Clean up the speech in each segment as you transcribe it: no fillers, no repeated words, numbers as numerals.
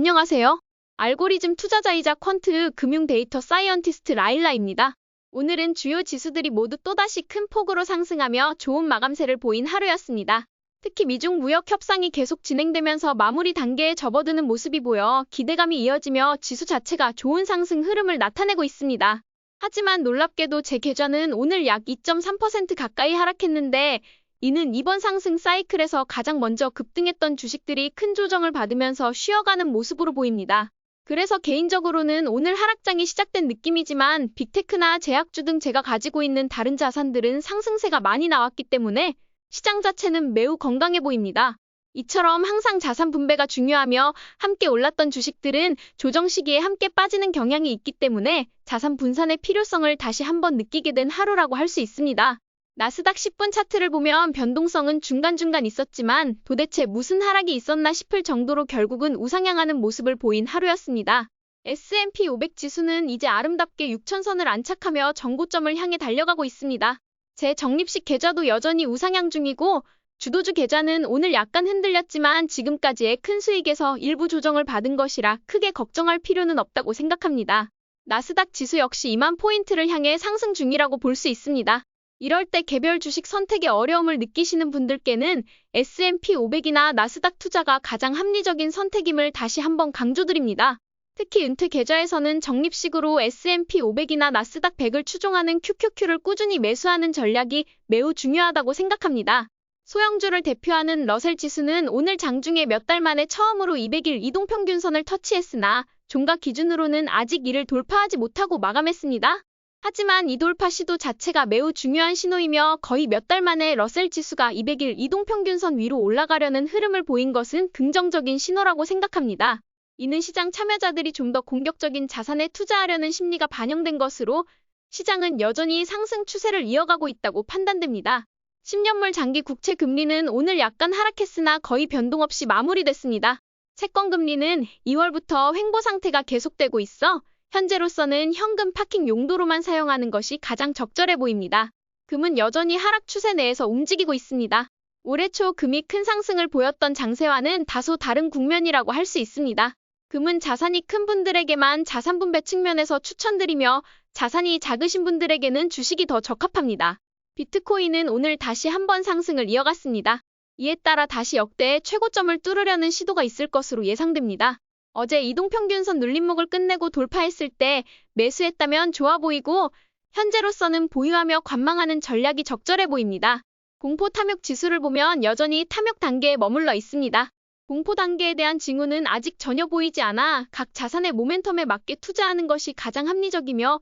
안녕하세요. 알고리즘 투자자이자 퀀트 금융 데이터 사이언티스트 라일라입니다. 오늘은 주요 지수들이 모두 또다시 큰 폭으로 상승하며 좋은 마감세를 보인 하루였습니다. 특히 미중 무역 협상이 계속 진행되면서 마무리 단계에 접어드는 모습이 보여 기대감이 이어지며 지수 자체가 좋은 상승 흐름을 나타내고 있습니다. 하지만 놀랍게도 제 계좌는 오늘 약 2.3% 가까이 하락했는데 이는 이번 상승 사이클에서 가장 먼저 급등했던 주식들이 큰 조정을 받으면서 쉬어가는 모습으로 보입니다. 그래서 개인적으로는 오늘 하락장이 시작된 느낌이지만 빅테크나 제약주 등 제가 가지고 있는 다른 자산들은 상승세가 많이 나왔기 때문에 시장 자체는 매우 건강해 보입니다. 이처럼 항상 자산 분배가 중요하며 함께 올랐던 주식들은 조정 시기에 함께 빠지는 경향이 있기 때문에 자산 분산의 필요성을 다시 한번 느끼게 된 하루라고 할 수 있습니다. 나스닥 10분 차트를 보면 변동성은 중간중간 있었지만 도대체 무슨 하락이 있었나 싶을 정도로 결국은 우상향하는 모습을 보인 하루였습니다. S&P 500 지수는 이제 아름답게 6천선을 안착하며 정고점을 향해 달려가고 있습니다. 제 적립식 계좌도 여전히 우상향 중이고 주도주 계좌는 오늘 약간 흔들렸지만 지금까지의 큰 수익에서 일부 조정을 받은 것이라 크게 걱정할 필요는 없다고 생각합니다. 나스닥 지수 역시 2만 포인트를 향해 상승 중이라고 볼 수 있습니다. 이럴 때 개별 주식 선택에 어려움을 느끼시는 분들께는 S&P 500이나 나스닥 투자가 가장 합리적인 선택임을 다시 한번 강조드립니다. 특히 은퇴 계좌에서는 적립식으로 S&P 500이나 나스닥 100을 추종하는 QQQ를 꾸준히 매수하는 전략이 매우 중요하다고 생각합니다. 소형주를 대표하는 러셀 지수는 오늘 장중에 몇 달 만에 처음으로 200일 이동평균선을 터치했으나 종가 기준으로는 아직 이를 돌파하지 못하고 마감했습니다. 하지만 이 돌파 시도 자체가 매우 중요한 신호이며 거의 몇 달 만에 러셀 지수가 200일 이동평균선 위로 올라가려는 흐름을 보인 것은 긍정적인 신호라고 생각합니다. 이는 시장 참여자들이 좀 더 공격적인 자산에 투자하려는 심리가 반영된 것으로 시장은 여전히 상승 추세를 이어가고 있다고 판단됩니다. 10년물 장기 국채 금리는 오늘 약간 하락했으나 거의 변동 없이 마무리됐습니다. 채권 금리는 2월부터 횡보 상태가 계속되고 있어 현재로서는 현금 파킹 용도로만 사용하는 것이 가장 적절해 보입니다. 금은 여전히 하락 추세 내에서 움직이고 있습니다. 올해 초 금이 큰 상승을 보였던 장세와는 다소 다른 국면이라고 할 수 있습니다. 금은 자산이 큰 분들에게만 자산 분배 측면에서 추천드리며 자산이 작으신 분들에게는 주식이 더 적합합니다. 비트코인은 오늘 다시 한번 상승을 이어갔습니다. 이에 따라 다시 역대 최고점을 뚫으려는 시도가 있을 것으로 예상됩니다. 어제 이동평균선 눌림목을 끝내고 돌파했을 때 매수했다면 좋아 보이고 현재로서는 보유하며 관망하는 전략이 적절해 보입니다. 공포 탐욕 지수를 보면 여전히 탐욕 단계에 머물러 있습니다. 공포 단계에 대한 징후는 아직 전혀 보이지 않아 각 자산의 모멘텀에 맞게 투자하는 것이 가장 합리적이며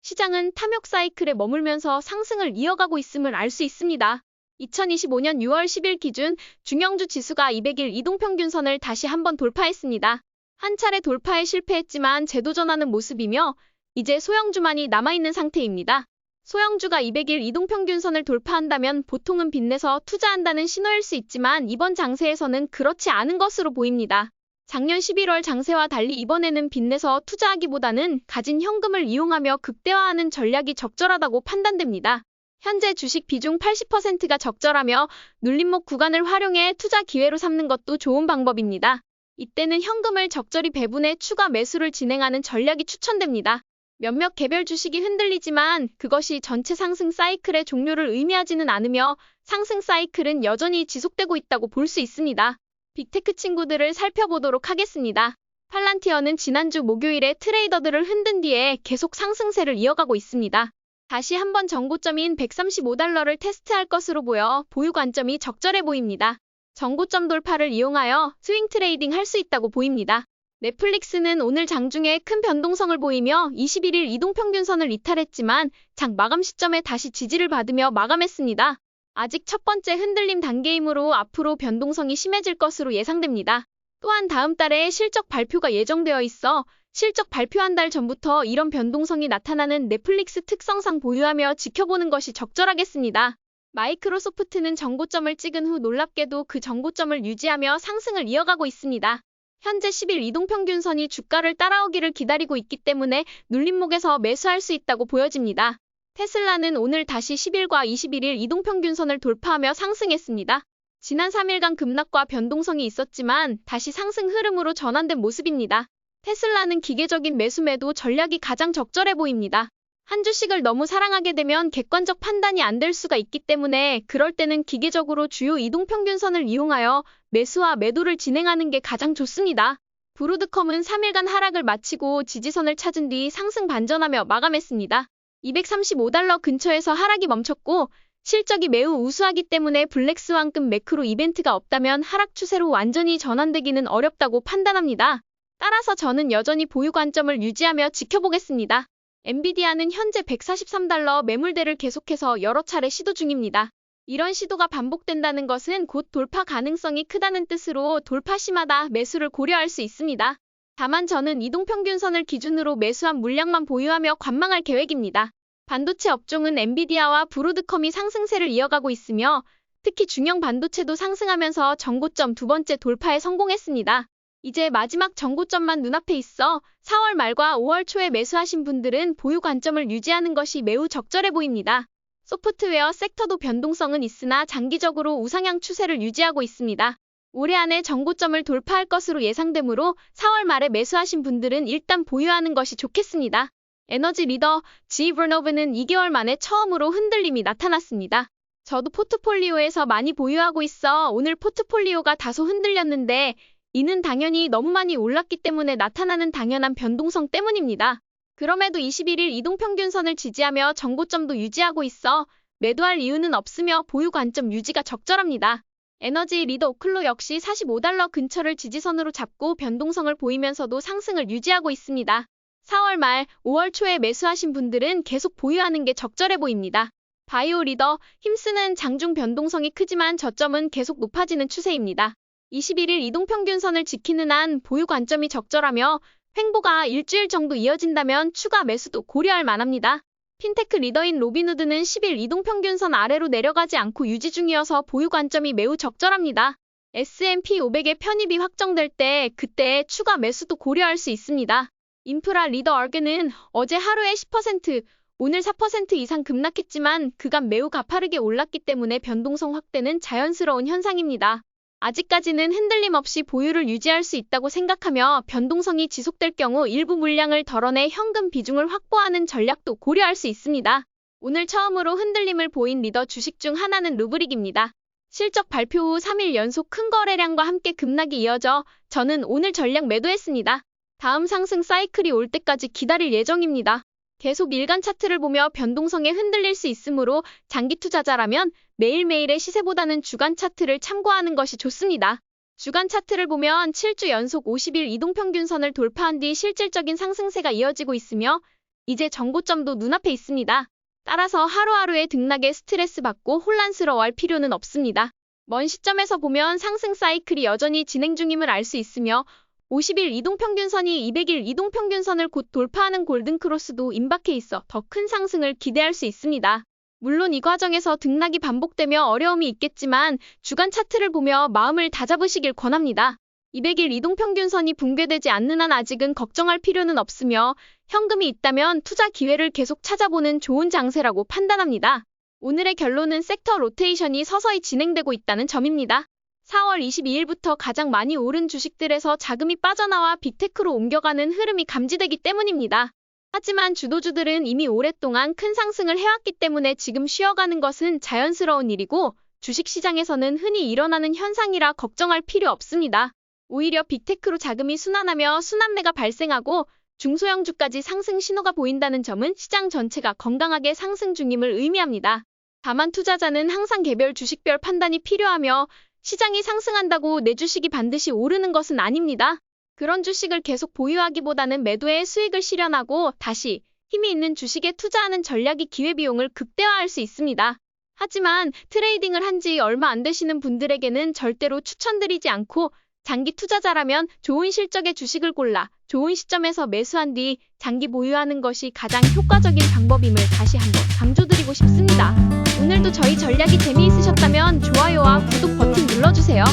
시장은 탐욕 사이클에 머물면서 상승을 이어가고 있음을 알 수 있습니다. 2025년 6월 10일 기준 중형주 지수가 200일 이동평균선을 다시 한번 돌파했습니다. 한 차례 돌파에 실패했지만 재도전하는 모습이며 이제 소형주만이 남아있는 상태입니다. 소형주가 200일 이동평균선을 돌파한다면 보통은 빚내서 투자한다는 신호일 수 있지만 이번 장세에서는 그렇지 않은 것으로 보입니다. 작년 11월 장세와 달리 이번에는 빚내서 투자하기보다는 가진 현금을 이용하며 극대화하는 전략이 적절하다고 판단됩니다. 현재 주식 비중 80%가 적절하며 눌림목 구간을 활용해 투자 기회로 삼는 것도 좋은 방법입니다. 이때는 현금을 적절히 배분해 추가 매수를 진행하는 전략이 추천됩니다. 몇몇 개별 주식이 흔들리지만 그것이 전체 상승 사이클의 종료를 의미하지는 않으며 상승 사이클은 여전히 지속되고 있다고 볼 수 있습니다. 빅테크 친구들을 살펴보도록 하겠습니다. 팔란티어는 지난주 목요일에 트레이더들을 흔든 뒤에 계속 상승세를 이어가고 있습니다. 다시 한번 정고점인 135달러를 테스트할 것으로 보여 보유 관점이 적절해 보입니다. 정고점 돌파를 이용하여 스윙 트레이딩 할 수 있다고 보입니다. 넷플릭스는 오늘 장중에 큰 변동성을 보이며 21일 이동평균선을 이탈했지만 장 마감 시점에 다시 지지를 받으며 마감했습니다. 아직 첫 번째 흔들림 단계이므로 앞으로 변동성이 심해질 것으로 예상됩니다. 또한 다음 달에 실적 발표가 예정되어 있어 실적 발표 한 달 전부터 이런 변동성이 나타나는 넷플릭스 특성상 보유하며 지켜보는 것이 적절하겠습니다. 마이크로소프트는 정고점을 찍은 후 놀랍게도 그 정고점을 유지하며 상승을 이어가고 있습니다. 현재 10일 이동평균선이 주가를 따라오기를 기다리고 있기 때문에 눌림목에서 매수할 수 있다고 보여집니다. 테슬라는 오늘 다시 10일과 21일 이동평균선을 돌파하며 상승했습니다. 지난 3일간 급락과 변동성이 있었지만 다시 상승 흐름으로 전환된 모습입니다. 테슬라는 기계적인 매수-매도 전략이 가장 적절해 보입니다. 한 주식을 너무 사랑하게 되면 객관적 판단이 안 될 수가 있기 때문에 그럴 때는 기계적으로 주요 이동평균선을 이용하여 매수와 매도를 진행하는 게 가장 좋습니다. 브로드컴은 3일간 하락을 마치고 지지선을 찾은 뒤 상승 반전하며 마감했습니다. 235달러 근처에서 하락이 멈췄고 실적이 매우 우수하기 때문에 블랙스완급 매크로 이벤트가 없다면 하락 추세로 완전히 전환되기는 어렵다고 판단합니다. 따라서 저는 여전히 보유 관점을 유지하며 지켜보겠습니다. 엔비디아는 현재 143달러 매물대를 계속해서 여러 차례 시도 중입니다. 이런 시도가 반복된다는 것은 곧 돌파 가능성이 크다는 뜻으로 돌파 시마다 매수를 고려할 수 있습니다. 다만 저는 이동평균선을 기준으로 매수한 물량만 보유하며 관망할 계획입니다. 반도체 업종은 엔비디아와 브로드컴이 상승세를 이어가고 있으며 특히 중형 반도체도 상승하면서 정고점 두 번째 돌파에 성공했습니다. 이제 마지막 정고점만 눈앞에 있어 4월 말과 5월 초에 매수하신 분들은 보유 관점을 유지하는 것이 매우 적절해 보입니다. 소프트웨어 섹터도 변동성은 있으나 장기적으로 우상향 추세를 유지하고 있습니다. 올해 안에 정고점을 돌파할 것으로 예상되므로 4월 말에 매수하신 분들은 일단 보유하는 것이 좋겠습니다. 에너지 리더 GE Vernova는 2개월 만에 처음으로 흔들림이 나타났습니다. 저도 포트폴리오에서 많이 보유하고 있어 오늘 포트폴리오가 다소 흔들렸는데 이는 당연히 너무 많이 올랐기 때문에 나타나는 당연한 변동성 때문입니다. 그럼에도 21일 이동평균선을 지지하며 정고점도 유지하고 있어 매도할 이유는 없으며 보유 관점 유지가 적절합니다. 에너지 리더 오클로 역시 45달러 근처를 지지선으로 잡고 변동성을 보이면서도 상승을 유지하고 있습니다. 4월 말, 5월 초에 매수하신 분들은 계속 보유하는 게 적절해 보입니다. 바이오 리더 힘쓰는 장중 변동성이 크지만 저점은 계속 높아지는 추세입니다. 21일 이동평균선을 지키는 한 보유 관점이 적절하며 횡보가 일주일 정도 이어진다면 추가 매수도 고려할 만합니다. 핀테크 리더인 로빈후드는 10일 이동평균선 아래로 내려가지 않고 유지 중이어서 보유 관점이 매우 적절합니다. S&P 500의 편입이 확정될 때 그때 추가 매수도 고려할 수 있습니다. 인프라 리더 얼게는 어제 하루에 10%, 오늘 4% 이상 급락했지만 그간 매우 가파르게 올랐기 때문에 변동성 확대는 자연스러운 현상입니다. 아직까지는 흔들림 없이 보유를 유지할 수 있다고 생각하며 변동성이 지속될 경우 일부 물량을 덜어내 현금 비중을 확보하는 전략도 고려할 수 있습니다. 오늘 처음으로 흔들림을 보인 리더 주식 중 하나는 루브릭입니다. 실적 발표 후 3일 연속 큰 거래량과 함께 급락이 이어져 저는 오늘 전량 매도했습니다. 다음 상승 사이클이 올 때까지 기다릴 예정입니다. 계속 일간 차트를 보며 변동성에 흔들릴 수 있으므로 장기 투자자라면 매일매일의 시세보다는 주간 차트를 참고하는 것이 좋습니다. 주간 차트를 보면 7주 연속 50일 이동평균선을 돌파한 뒤 실질적인 상승세가 이어지고 있으며 이제 정고점도 눈앞에 있습니다. 따라서 하루하루의 등락에 스트레스 받고 혼란스러워할 필요는 없습니다. 먼 시점에서 보면 상승 사이클이 여전히 진행 중임을 알 수 있으며 50일 이동평균선이 200일 이동평균선을 곧 돌파하는 골든크로스도 임박해 있어 더 큰 상승을 기대할 수 있습니다. 물론 이 과정에서 등락이 반복되며 어려움이 있겠지만 주간 차트를 보며 마음을 다잡으시길 권합니다. 200일 이동평균선이 붕괴되지 않는 한 아직은 걱정할 필요는 없으며 현금이 있다면 투자 기회를 계속 찾아보는 좋은 장세라고 판단합니다. 오늘의 결론은 섹터 로테이션이 서서히 진행되고 있다는 점입니다. 4월 22일부터 가장 많이 오른 주식들에서 자금이 빠져나와 빅테크로 옮겨가는 흐름이 감지되기 때문입니다. 하지만 주도주들은 이미 오랫동안 큰 상승을 해왔기 때문에 지금 쉬어가는 것은 자연스러운 일이고 주식시장에서는 흔히 일어나는 현상이라 걱정할 필요 없습니다. 오히려 빅테크로 자금이 순환하며 순환매가 발생하고 중소형주까지 상승 신호가 보인다는 점은 시장 전체가 건강하게 상승 중임을 의미합니다. 다만 투자자는 항상 개별 주식별 판단이 필요하며 시장이 상승한다고 내 주식이 반드시 오르는 것은 아닙니다. 그런 주식을 계속 보유하기보다는 매도에 수익을 실현하고 다시 힘이 있는 주식에 투자하는 전략이 기회비용을 극대화할 수 있습니다. 하지만 트레이딩을 한 지 얼마 안 되시는 분들에게는 절대로 추천드리지 않고 장기 투자자라면 좋은 실적의 주식을 골라 좋은 시점에서 매수한 뒤 장기 보유하는 것이 가장 효과적인 방법임을 다시 한번 강조드리고 싶습니다. 오늘도 저희 전략이 재미있으셨다면 좋아요와 구독 버튼 눌러주세요.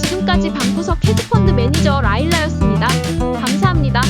지금까지 방구석 헤지펀드 매니저 라일라였습니다. 감사합니다.